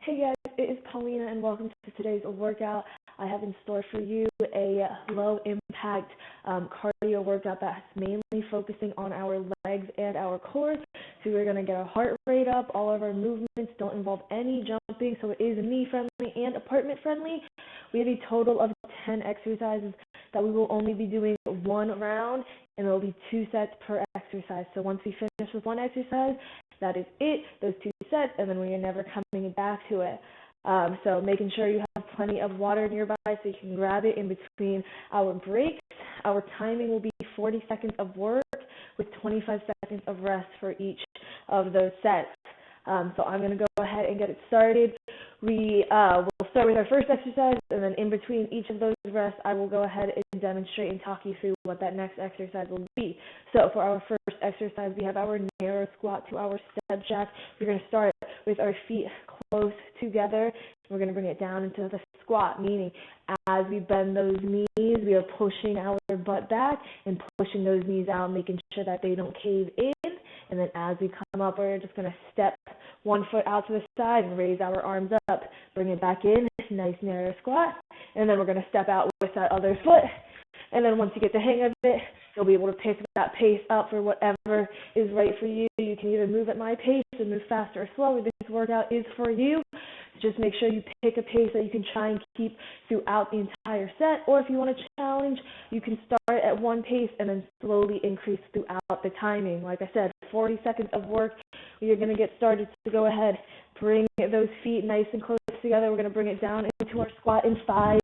Hey guys, it is Paulina and welcome to today's workout. I have in store for you a low impact cardio workout that's mainly focusing on our legs and our core. So we're going to get our heart rate up. All of our movements don't involve any jumping, so it is knee friendly and apartment friendly. We have a total of 10 exercises that we will only be doing one round, and it will be 2 sets per exercise. So once we finish with one exercise, that is it, those 2 sets, and then we are never coming back to it. So making sure you have plenty of water nearby so you can grab it in between our breaks. Our timing will be 40 seconds of work with 25 seconds of rest for each of those sets. So I'm going to go ahead and get it started. We will start with our first exercise, and then in between each of those rests, I will go ahead and demonstrate and talk you through what that next exercise will be. So for our first exercise, we have our narrow squat to our step jack. We're going to start with our feet close together. We're going to bring it down into the squat, meaning as we bend those knees, we are pushing our butt back and pushing those knees out, making sure that they don't cave in. And then as we come up, we're just going to step one foot out to the side and raise our arms up. Bring it back in, nice narrow squat. And then we're going to step out with that other foot. And then once you get the hang of it, you'll be able to pick that pace up for whatever is right for you. You can either move at my pace or move faster or slower. This workout is for you. Just make sure you pick a pace that you can try and keep throughout the entire set. Or if you want to challenge, you can start at one pace and then slowly increase throughout the timing. Like I said, 40 seconds of work. We are going to get started. So go ahead, bring those feet nice and close together. We're going to bring it down into our squat in 5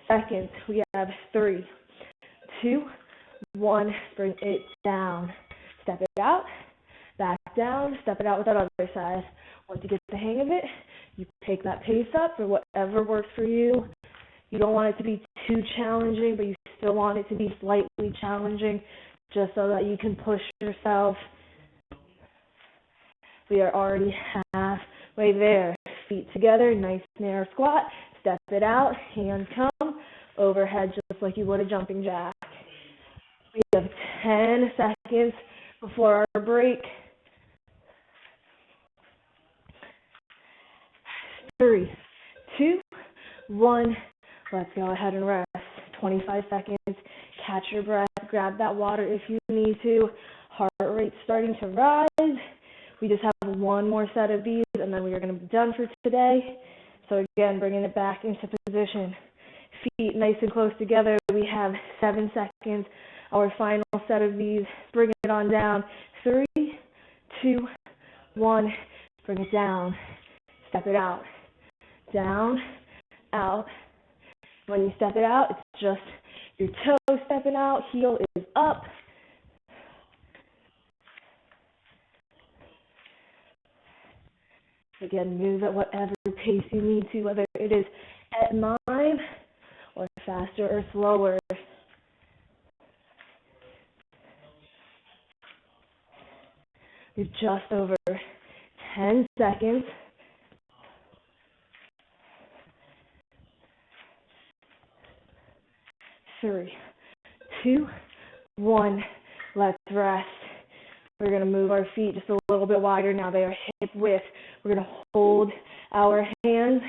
seconds. We have 3, 2, 1. Bring it down. Step it out. Back down. Step it out with that other side. Once you get the hang of it, you pick that pace up for whatever works for you. You don't want it to be too challenging, but you still want it to be slightly challenging just so that you can push yourself. We are already halfway there. Feet together, nice narrow squat. Step it out, hands come overhead just like you would a jumping jack. We have 10 seconds before our break. 3, 2, 1. Let's go ahead and rest. 25 seconds. Catch your breath. Grab that water if you need to. Heart rate starting to rise. We just have one more set of these, and then we are going to be done for today. So again, bringing it back into position. Feet nice and close together. We have 7 seconds. Our final set of these. Bring it on down. 3, 2, 1. Bring it down. Step it out. Down, out. When you step it out, it's just your toe stepping out, heel is up. Again, move at whatever pace you need to, whether it is at mine or faster or slower. You're just over 10 seconds. 3, 2, 1. Let's rest. We're going to move our feet just a little bit wider now. They are hip width. We're going to hold our hands,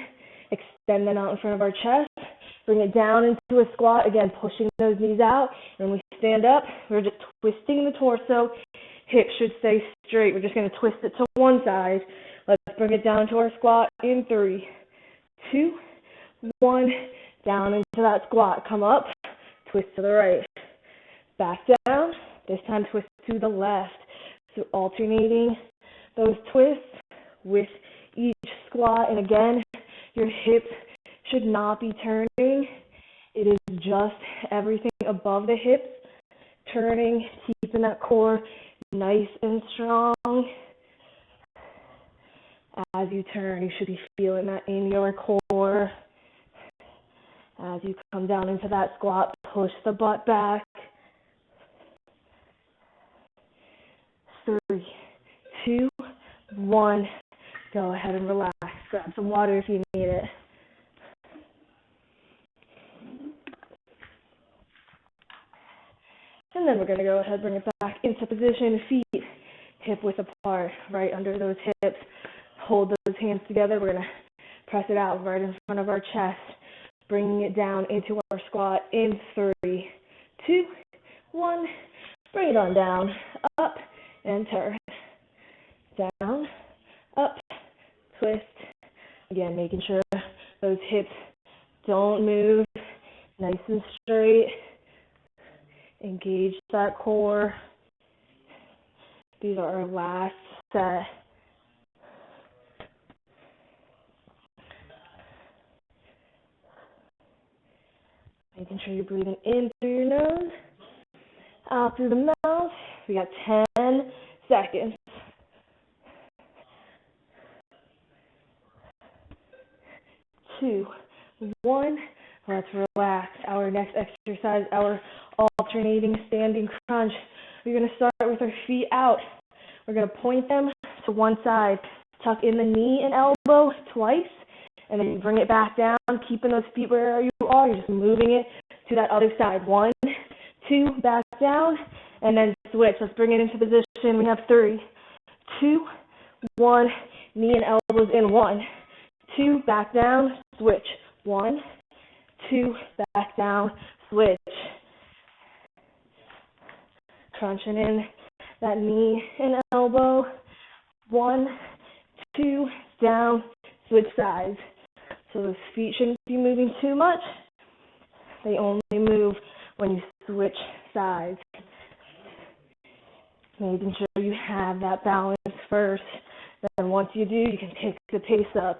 extend them out in front of our chest, bring it down into a squat. Again, pushing those knees out. And when we stand up, we're just twisting the torso. Hips should stay straight. We're just going to twist it to one side. Let's bring it down to our squat in 3, 2, 1. Down into that squat. Come up. Twist to the right, back down, this time twist to the left. So alternating those twists with each squat. And again, your hips should not be turning. It is just everything above the hips turning, keeping that core nice and strong. As you turn, you should be feeling that in your core. As you come down into that squat, push the butt back. 3, 2, 1. Go ahead and relax. Grab some water if you need it. And then we're going to go ahead and bring it back into position. Feet hip width apart, right under those hips. Hold those hands together. We're going to Press it out right in front of our chest, bringing it down into our squat in 3, 2, 1. Bring it on down, up, and turn. Down, up, twist. Again, making sure those hips don't move, nice and straight. Engage that core. These are our last set. Making sure you're breathing in through your nose, out through the mouth. We got 10 seconds. 2, 1. Let's relax. Our next exercise, our alternating standing crunch. We're going to start with our feet out. We're going to point them to one side. Tuck in the knee and elbow twice, and then you bring it back down, keeping those feet where you are. You're just moving it to that other side. 1, 2, back down, and then switch. Let's bring it into position. We have 3, 2, 1. Knee and elbows in. 1, 2, back down, switch. 1, 2, back down, switch. Crunching in that knee and elbow. 1, 2, down, switch sides. So those feet shouldn't be moving too much. They only move when you switch sides. Making sure you have that balance first. Then once you do, you can pick the pace up.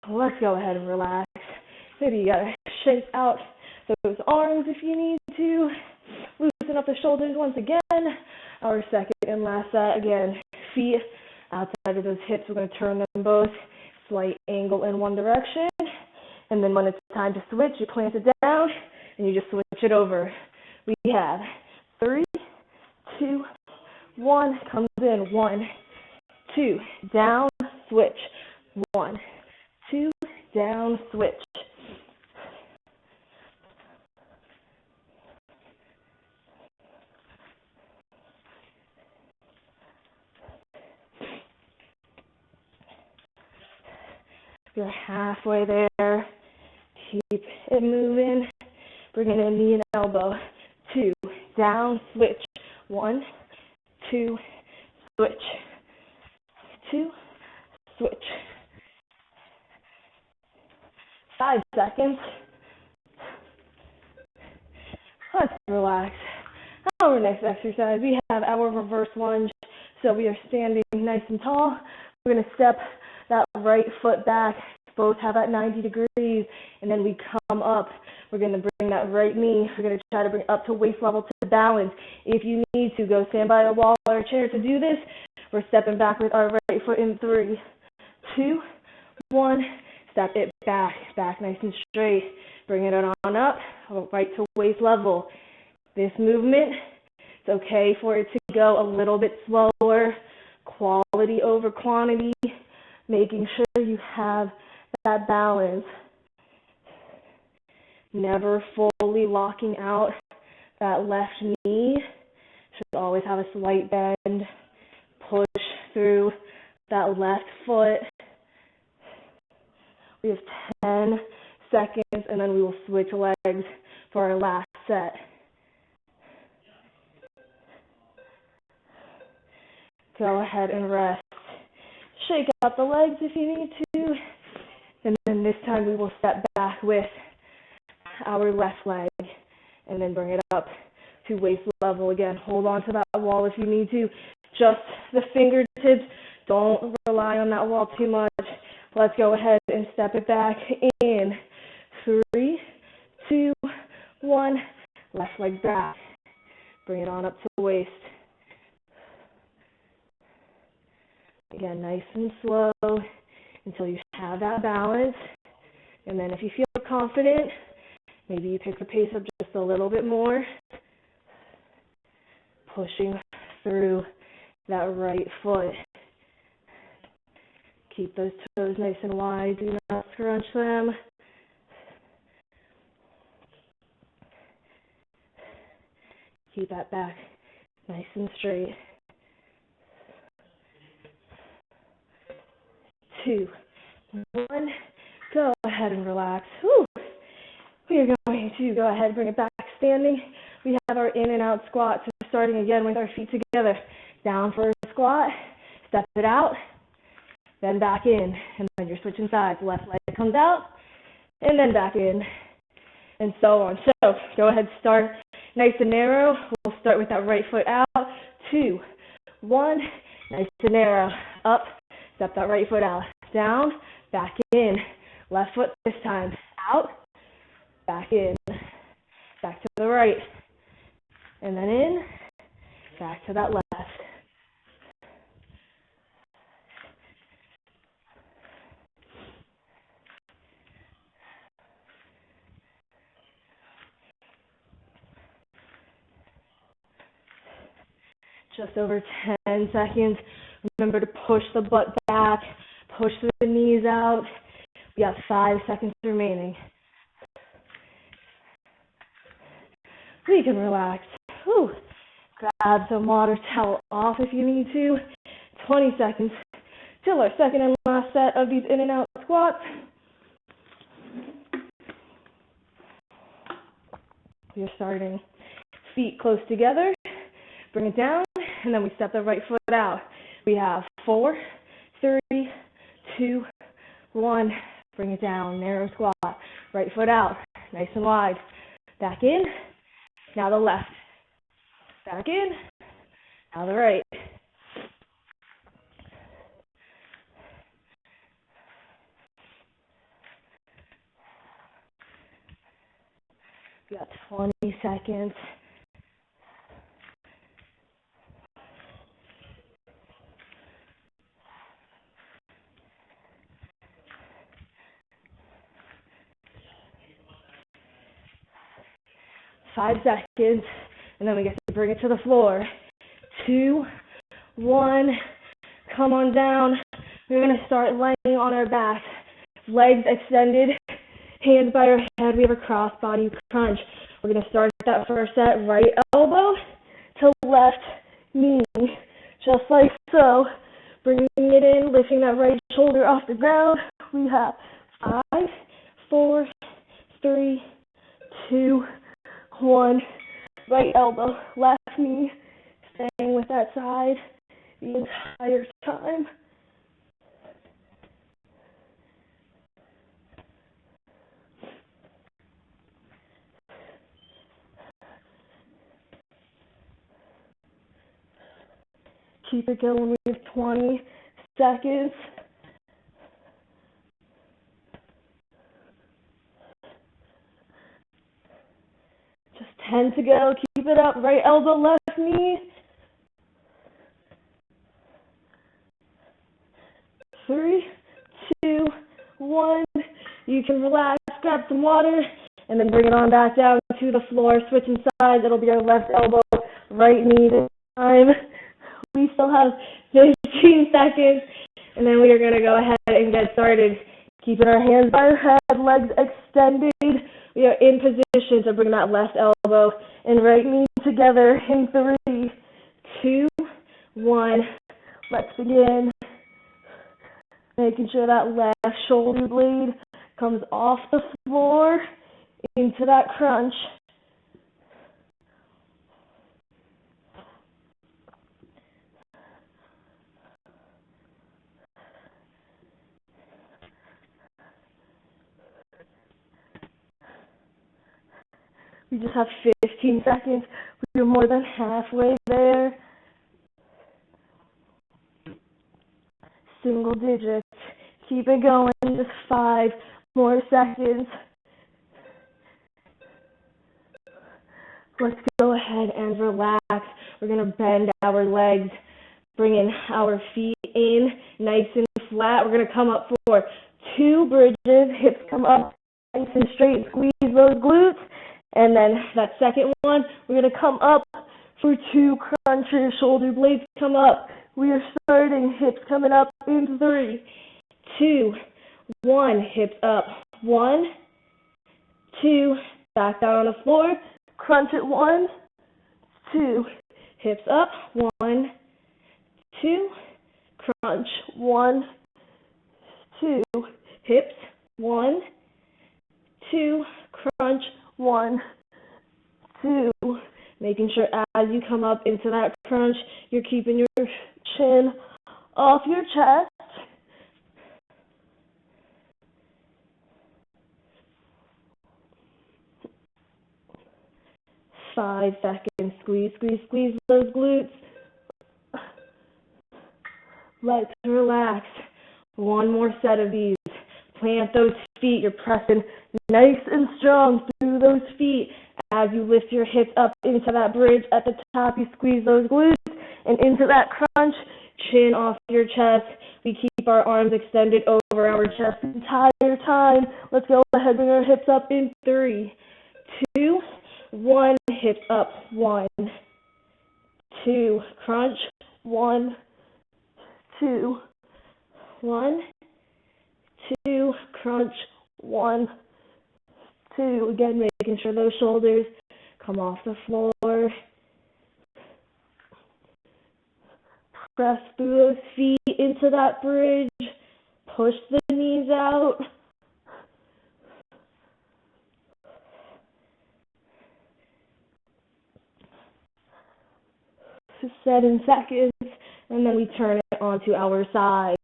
Let's go ahead and relax. Maybe you gotta shake out those arms if you need to. Loosen up the shoulders once again. Our second and last set. Again, feet outside of those hips. We're going to turn them both. Slight angle in one direction. And then when it's time to switch, you plant it down and you just switch it over. We have 3, 2, 1. Comes in. 1, 2. Down, switch. 1, 2. Down, switch. You're halfway there. Keep it moving. Bring it in, knee and elbow. 2, down, switch. 1, 2, switch. 2, switch. 5 seconds. Let's relax. Our next exercise, we have our reverse lunge. So we are standing nice and tall. We're going to step that right foot back. Both have at 90 degrees. And then we come up. We're going to bring that right knee. We're going to try to bring it up to waist level to balance. If you need to, go stand by a wall or a chair to do this. We're stepping back with our right foot in 3, 2, 1. Step it back nice and straight. Bring it on up, right to waist level. This movement, it's okay for it to go a little bit slower, quality over quantity, making sure you have that balance. Never fully locking out that left knee. Should always have a slight bend. Push through that left foot. We have 10 seconds, and then we will switch legs for our last set. Go ahead and rest. Shake out the legs if you need to. And then this time we will step back with our left leg, and then bring it up to waist level again. Hold on to that wall if you need to. Just the fingertips. Don't rely on that wall too much. Let's go ahead and step it back in. 3, 2, 1. Left leg back. Bring it on up to the waist. Again, nice and slow until you have that balance. And then if you feel confident, maybe you pick the pace up just a little bit more. Pushing through that right foot. Keep those toes nice and wide. Do not scrunch them. Keep that back Nice and straight. 2, 1. Go ahead and relax. Whew. We are going to go ahead and bring it back standing. We have our in and out squat, so starting again with our feet together. Down for a squat, step it out, then back in. And then you're switching sides. Left leg comes out, and then back in, and so on. So go ahead, start nice and narrow. We'll start with that right foot out. 2, 1, nice and narrow. Up, step that right foot out. Down, back in. Left foot this time. Out, back in. Back to the right. And then in, back to that left. Just over 10 seconds. Remember to push the butt back, push the knees out. We got 5 seconds remaining. We can relax. Whew. Grab some water, towel off if you need to. 20 seconds till our second and last set of these in and out squats. We are starting feet close together. Bring it down, and then we step the right foot out. We have 4, 3, 2, 1. Bring it down, narrow squat. Right foot out, nice and wide. Back in, now the left. Back in, now the right. We got 20 seconds. Five seconds, and then we get to bring it to the floor. 2, 1, come on down. We're going to start laying on our back. Legs extended, hands by our head. We have a crossbody crunch. We're going to start that first set, right elbow to left knee, just like so. Bringing it in, lifting that right shoulder off the ground. We have 5, 4, 3, 2, 1, right elbow, left knee, staying with that side the entire time. Keep it going. We have 20 seconds. Just 10 to go. Keep it up. Right elbow, left knee. 3, 2, 1. You can relax, grab some water, and then bring it on back down to the floor. Switching sides. It'll be our left elbow, right knee this time. We still have 15 seconds, and then we are going to go ahead and get started. Keeping our hands by our head, legs extended. We are in position to bring that left elbow and right knee together in 3, 2, 1. Let's begin. Making sure that left shoulder blade comes off the floor into that crunch. We just have 15 seconds. We're more than halfway there. Single digits. Keep it going. Just 5 more seconds. Let's go ahead and relax. We're going to bend our legs, bringing our feet in nice and flat. We're going to come up for 2 bridges. Hips come up nice and straight. Squeeze those glutes. And then that second one, we're going to come up for 2 crunches. Shoulder blades come up. We are starting. Hips coming up in 3, 2, 1. Hips up. 1, 2. Back down on the floor. Crunch at 1, 2. hips up, 1, 2, crunch, 1, 2, hips, 1, 2, crunch, 1, 2. Making sure as you come up into that crunch, you're keeping your chin off your chest. Five seconds. Squeeze, squeeze, squeeze those glutes. Let's relax. One more set of these. Plant those feet. You're pressing nice and strong through those feet. As you lift your hips up into that bridge at the top, you squeeze those glutes and into that crunch, chin off your chest. We keep our arms extended over our chest the entire time. Let's go ahead, bring our hips up in 3, 2, 1. Hips up, 1, 2, crunch, 1, 2, 1, 2, crunch, 1, 2. Again, making sure those shoulders come off the floor. Press through those feet into that bridge. Push the knees out. 7 seconds, and then we turn it onto our side.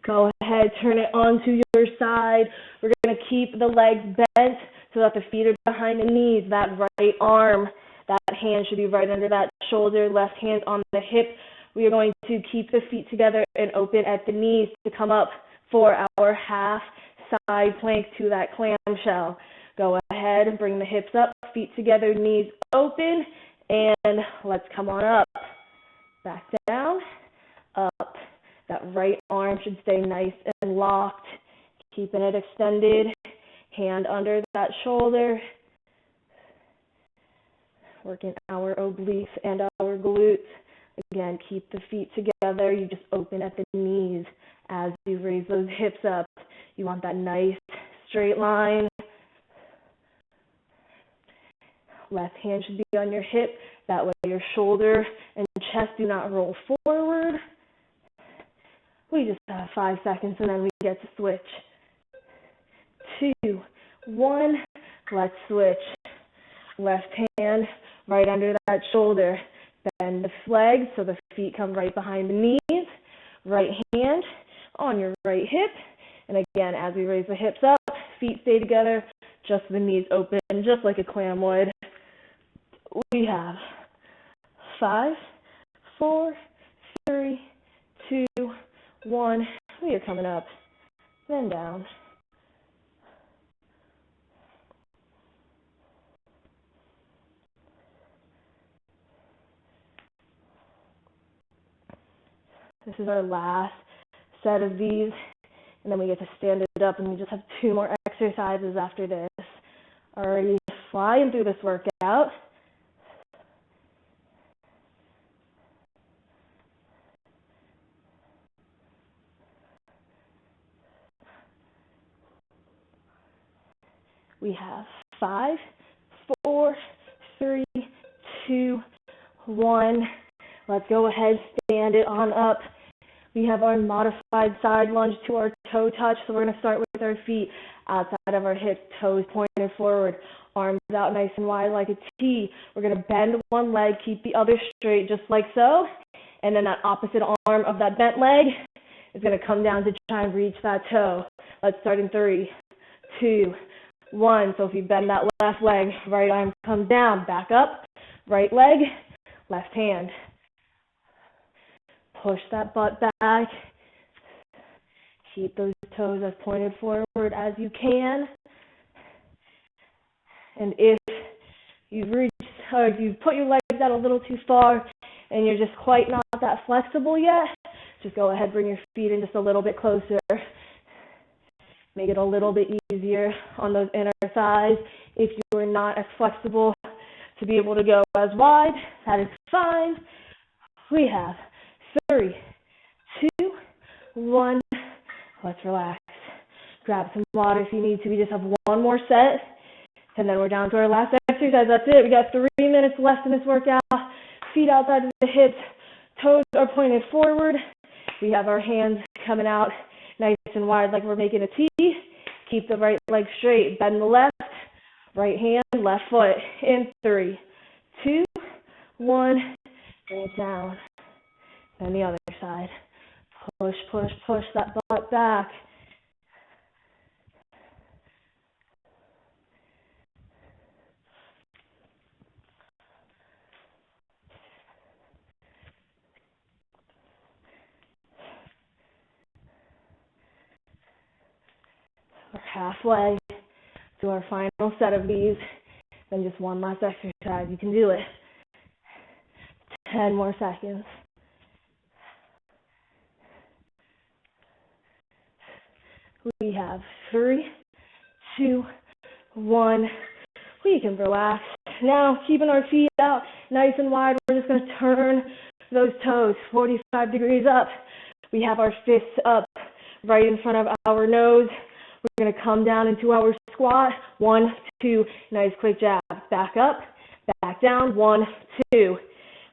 Go ahead, turn it onto your side. We're going to keep the legs bent so that the feet are behind the knees. That right arm, that hand should be right under that shoulder, left hand on the hip. We are going to keep the feet together and open at the knees to come up for our half side plank to that clam shell. Go ahead and bring the hips up, feet together, knees open, and let's come on up. Back down, up. That right arm should stay nice and locked, keeping it extended, hand under that shoulder. Working our obliques and our glutes. Again, keep the feet together. You just open at the knees as you raise those hips up. You want that nice straight line. Left hand should be on your hip. That way your shoulder and chest do not roll forward. We just have 5 seconds and then we get to switch. 2, 1, let's switch. Left hand right under that shoulder. Bend the legs so the feet come right behind the knees. Right hand on your right hip. And again, as we raise the hips up, feet stay together, just the knees open, just like a clam would. We have 5, 4, 3, 2, 1. We are coming up, then down. This is our last set of these, and then we get to stand it up, and we just have 2 more exercises after this. Already flying through this workout. We have 5, 4, 3, 2, 1. Let's go ahead, stand it on up. We have our modified side lunge to our toe touch. So we're going to start with our feet outside of our hips, toes pointed forward, arms out nice and wide like a T. We're going to bend one leg, keep the other straight just like so. And then that opposite arm of that bent leg is going to come down to try and reach that toe. Let's start in 3, 2, 1. So if you bend that left leg, right arm comes down, back up, right leg, left hand. Push that butt back. Keep those toes as pointed forward as you can. And if you've reached, or if you've put your legs out a little too far and you're just quite not that flexible yet, just go ahead, bring your feet in just a little bit closer. Make it a little bit easier on those inner thighs. If you are not as flexible to be able to go as wide, that is fine. We have 3, 2, 1. Let's relax. Grab some water if you need to. We just have 1 more set, and then we're down to our last exercise. That's it. We got 3 minutes left in this workout. Feet outside of the hips. Toes are pointed forward. We have our hands coming out nice and wide like we're making a T. Keep the right leg straight. Bend the left. Right hand, left foot. In 3, 2, 1. Bring it down. And the other side. Push, push, push that butt back. We're halfway to our final set of these. Then just one last exercise. You can do it. 10 more seconds. We have 3, 2, 1. We can relax. Now, keeping our feet out nice and wide, we're just going to turn those toes 45 degrees up. We have our fists up right in front of our nose. We're going to come down into our squat. 1, 2, nice quick jab. Back up, back down. 1, 2.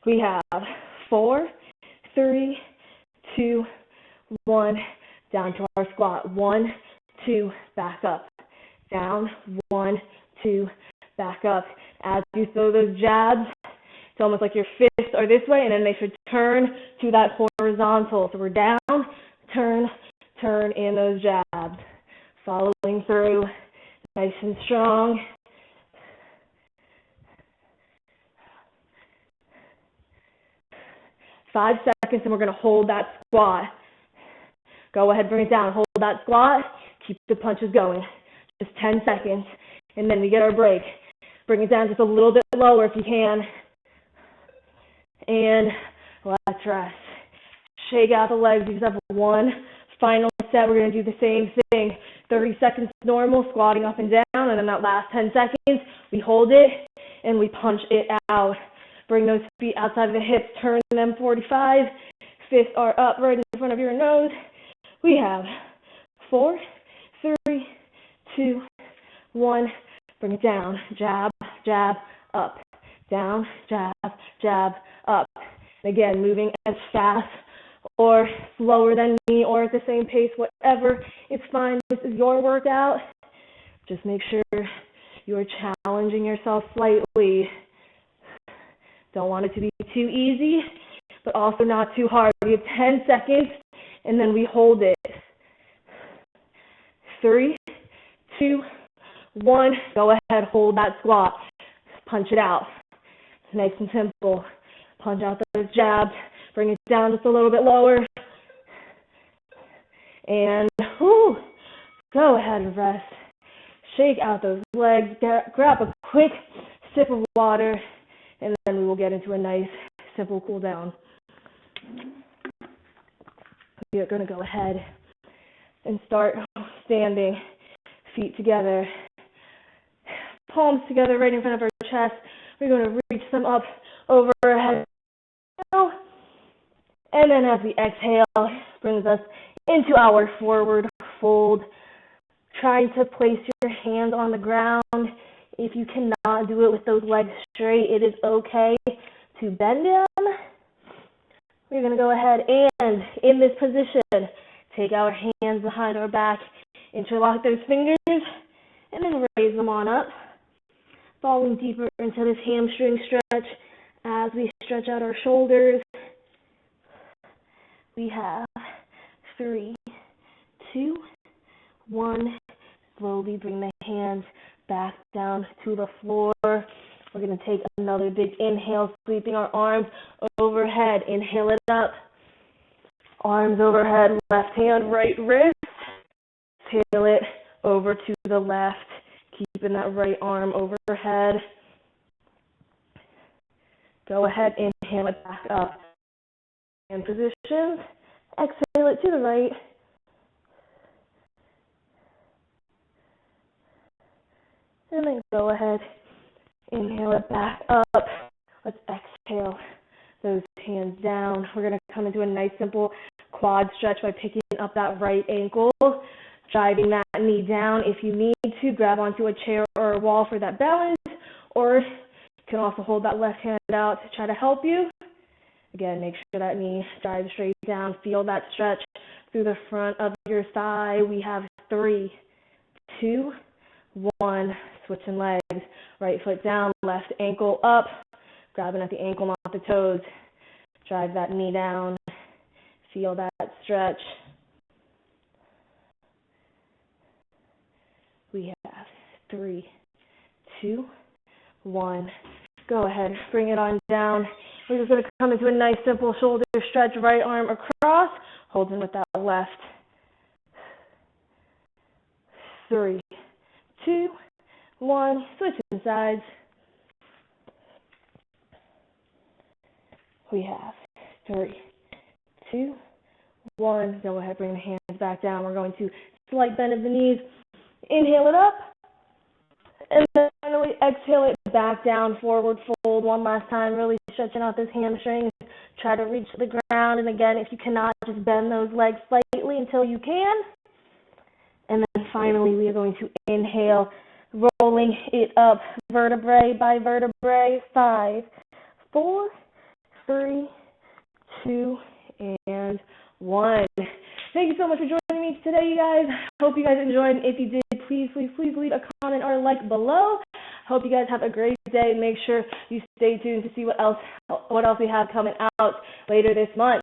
We have 4, 3, 2, 1. Down to our squat. 1, 2, back up. Down. 1, 2, back up. As you throw those jabs, it's almost like your fists are this way, and then they should turn to that horizontal. So we're down, turn, turn in those jabs. Following through, nice and strong. Five seconds, and we're going to hold that squat. Go ahead, bring it down. Hold that squat. Keep the punches going. Just 10 seconds, and then we get our break. Bring it down just a little bit lower if you can. And let's rest. Shake out the legs. You just have one final set. We're going to do the same thing. 30 seconds normal, squatting up and down, and then that last 10 seconds, we hold it and we punch it out. Bring those feet outside of the hips, turn them 45. Fists are up right in front of your nose. We have 4, 3, 2, 1. Bring it down. Jab, jab, up. Down, jab, jab, up. Again, moving as fast or slower than me or at the same pace, whatever, it's fine. This is your workout. Just make sure you're challenging yourself slightly. Don't want it to be too easy, but also not too hard. We have 10 seconds, and then we hold it. 3, 2, 1. Go ahead, hold that squat. Punch it out. Nice and simple. Punch out those jabs. Bring it down just a little bit lower. And go ahead and rest. Shake out those legs. Grab a quick sip of water. And then we will get into a nice, simple cool down. We are going to go ahead and start standing. Feet together. Palms together right in front of our chest. We're going to reach them up over our head. And then as we exhale, brings us into our forward fold. Trying to place your hands on the ground. If you cannot do it with those legs straight, it is okay to bend them. We're going to go ahead and, in this position, take our hands behind our back, interlock those fingers, and then raise them on up. Falling deeper into this hamstring stretch as we stretch out our shoulders. We have 3, 2, 1. Slowly bring the hands back down to the floor. We're going to take another big inhale, sweeping our arms overhead. Inhale it up. Arms overhead, left hand, right wrist. Exhale it over to the left, keeping that right arm overhead. Go ahead, inhale it back up. In position, exhale it to the right. And then go ahead, inhale it back up. Let's exhale those hands down. We're going to come into a nice simple quad stretch by picking up that right ankle, driving that knee down. If you need to, grab onto a chair or a wall for that balance, or you can also hold that left hand out to try to help you. Again, make sure that knee drives straight down. Feel that stretch through the front of your thigh. We have 3, 2, 1. Switching legs. Right foot down, left ankle up. Grabbing at the ankle, not the toes. Drive that knee down. Feel that stretch. We have 3, 2, 1. Go ahead, bring it on down. We're just going to come into a nice simple shoulder stretch, right arm across, holding with that left. 3, 2, 1. Switching sides. We have 3, 2, 1. Go ahead, bring the hands back down. We're going to slight bend of the knees. Inhale it up. And then finally exhale it back down, forward fold one last time, really stretching out those hamstrings. Try to reach the ground, and again, if you cannot, just bend those legs slightly until you can. And then finally, we are going to inhale, rolling it up vertebrae by vertebrae. 5, 4, 3, 2, and 1. Thank you so much for joining me today, you guys. Hope you guys enjoyed. If you did, please leave a comment or a like below. Hope you guys have a great day. Make sure you stay tuned to see what else we have coming out later this month.